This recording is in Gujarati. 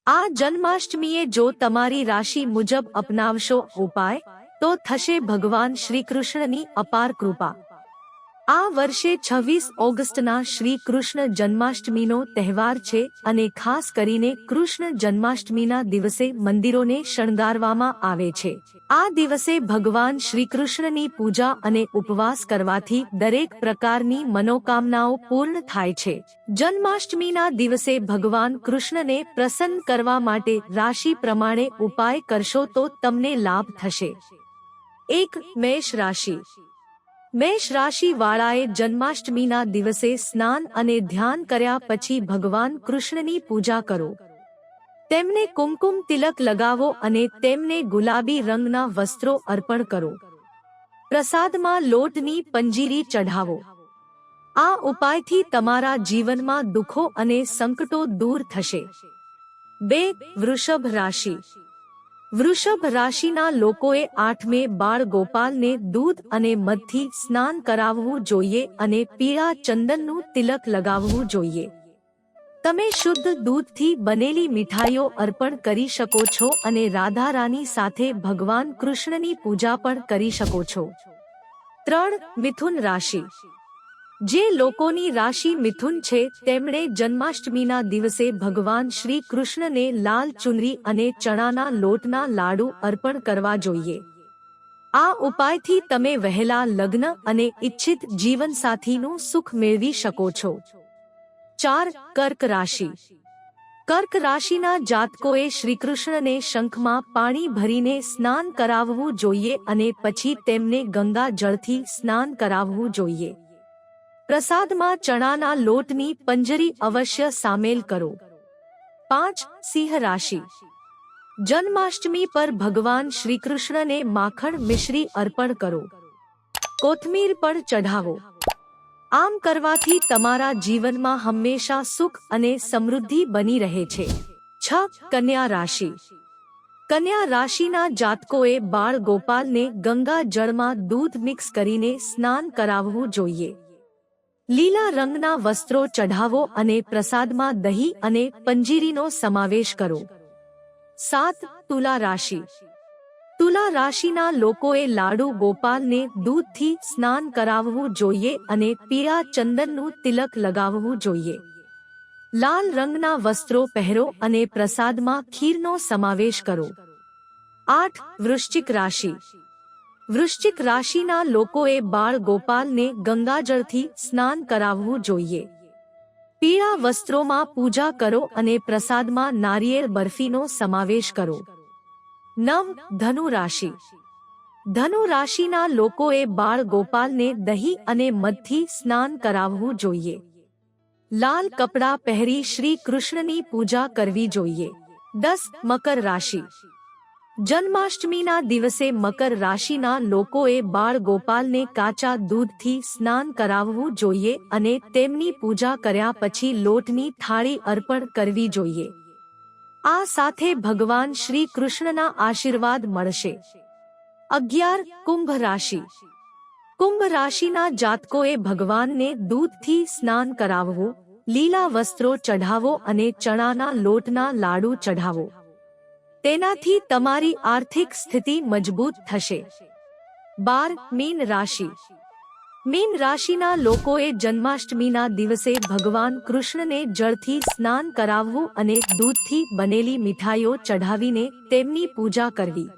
આ જન્માષ્ટમીએ જો તમારી રાશિ મુજબ અપનાવશો ઉપાય તો થશે ભગવાન શ્રી કૃષ્ણની અપાર કૃપા। આ વર્ષે 26 ઓગસ્ટના શ્રી કૃષ્ણ જન્માષ્ટમીનો તહેવાર છે અને ખાસ કરીને કૃષ્ણ જન્માષ્ટમીના દિવસે મંદિરોને શણગારવામાં આવે છે। આ દિવસે ભગવાન શ્રી કૃષ્ણની પૂજા અને ઉપવાસ કરવાથી દરેક પ્રકારની મનોકામનાઓ પૂર્ણ થાય છે। જન્માષ્ટમીના દિવસે ભગવાન કૃષ્ણને પ્રસન્ન કરવા માટે રાશિ પ્રમાણે ઉપાય કરશો તો તમને લાભ થશે। 1. મેષ રાશિ। મેષ રાશિ વાળાએ જન્માષ્ટમીના દિવસે સ્નાન અને ધ્યાન કર્યા પછી ભગવાન કૃષ્ણની પૂજા કરો। તેમને કુમકુમ તિલક લગાવો અને તેમને ગુલાબી રંગના વસ્ત્રો અર્પણ કરો। પ્રસાદમાં લોટની પંજીરી ચઢાવો। આ ઉપાયથી તમારા જીવનમાં દુઃખો અને સંકટો દૂર થશે। 2. વૃષભ રાશિ। વૃષભ રાશિના લોકોએ 8 મે બાળ ગોપાલને દૂધ અને મધથી સ્નાન કરાવવું જોઈએ અને પીળા ચંદનનું તિલક લગાવવું જોઈએ। તમે શુદ્ધ દૂધથી બનેલી મીઠાઈઓ અર્પણ કરી શકો છો અને રાધા રાની સાથે ભગવાન કૃષ્ણની પૂજા પણ કરી શકો છો। 3. મિથુન રાશિ। જે લોકોની રાશિ મિથુન છે તેમણે જન્માષ્ટમીના દિવસે ભગવાન શ્રી કૃષ્ણને લાલ ચુનરી અને ચણાના લોટના લાડુ અર્પણ કરવા જોઈએ। આ ઉપાયથી તમે વહેલા લગ્ન અને ઈચ્છિત જીવનસાથીનું સુખ મેળવી શકો છો। 4. કર્ક રાશિ। કર્ક રાશિના જાતકોએ શ્રીકૃષ્ણને શંખમાં પાણી ભરીને સ્નાન કરાવવું જોઈએ અને પછી તેમને ગંગા જળથી સ્નાન કરાવવું જોઈએ। પ્રસાદમાં ચણાના લોટની પંજરી અવશ્ય સામેલ કરો। 5. સિંહ રાશિ। જન્માષ્ટમી પર ભગવાન શ્રીકૃષ્ણને માખણ મિશ્રી અર્પણ કરો। કોથમીર પણ ચઢાવો। આમ કરવાથી તમારા જીવનમાં હંમેશા સુખ અને સમૃદ્ધિ બની રહે છે। 6. કન્યા રાશિ। કન્યા રાશિના જાતકોએ બાળ ગોપાલને ગંગા જળમાં દૂધ મિક્સ કરીને સ્નાન કરાવવું જોઈએ। લીલા રંગના વસ્ત્રો ચઢાવો અને પ્રસાદમાં દહીં અને પંજીરીનો સમાવેશ કરો। 7. તુલા રાશિ। તુલા રાશિના લોકોએ લાડુ ગોપાલને દૂધથી સ્નાન કરાવવું જોઈએ અને પીળા ચંદનનું તિલક લગાવવું જોઈએ। લાલ રંગના વસ્ત્રો પહેરો અને પ્રસાદમાં ખીરનો સમાવેશ કરો। 8. વૃશ્ચિક રાશિ। વૃશ્ચિક રાશિના લોકોએ બાળ ગોપાલને ગંગાજળથી સ્નાન કરાવવું જોઈએ। પીળા વસ્ત્રોમાં પૂજા કરો અને પ્રસાદમાં નારિયેળ બરફીનો સમાવેશ કરો। 9. ધનુ રાશિ। ધનુ રાશિના લોકોએ બાળ ગોપાલને દહીં અને મધથી સ્નાન કરાવવું જોઈએ। લાલ કપડાં પહેરી શ્રી કૃષ્ણની પૂજા કરવી જોઈએ। 10. મકર રાશિ। જન્માષ્ટમીના દિવસે મકર રાશિના લોકોએ બાળ ગોપાલને કાચા દૂધથી સ્નાન કરાવવું જોઈએ અને તેમની પૂજા કર્યા પછી લોટની થાળી અર્પણ કરવી જોઈએ। આ સાથે ભગવાન શ્રી કૃષ્ણના આશીર્વાદ મળશે। 11. કુંભ રાશિ। કુંભ રાશિના જાતકોએ ભગવાનને દૂધથી સ્નાન કરાવવું, લીલા વસ્ત્રો ચઢાવો અને ચણાના લોટના લાડુ ચઢાવો। તેનાથી તમારી આર્થિક સ્થિતિ મજબૂત થશે। 12. મીન રાશિ। મીન રાશિના લોકોએ જન્માષ્ટમીના દિવસે ભગવાન કૃષ્ણને જળથી સ્નાન કરાવવું અને દૂધથી બનેલી મીઠાઈઓ ચઢાવીને તેમની પૂજા કરવી।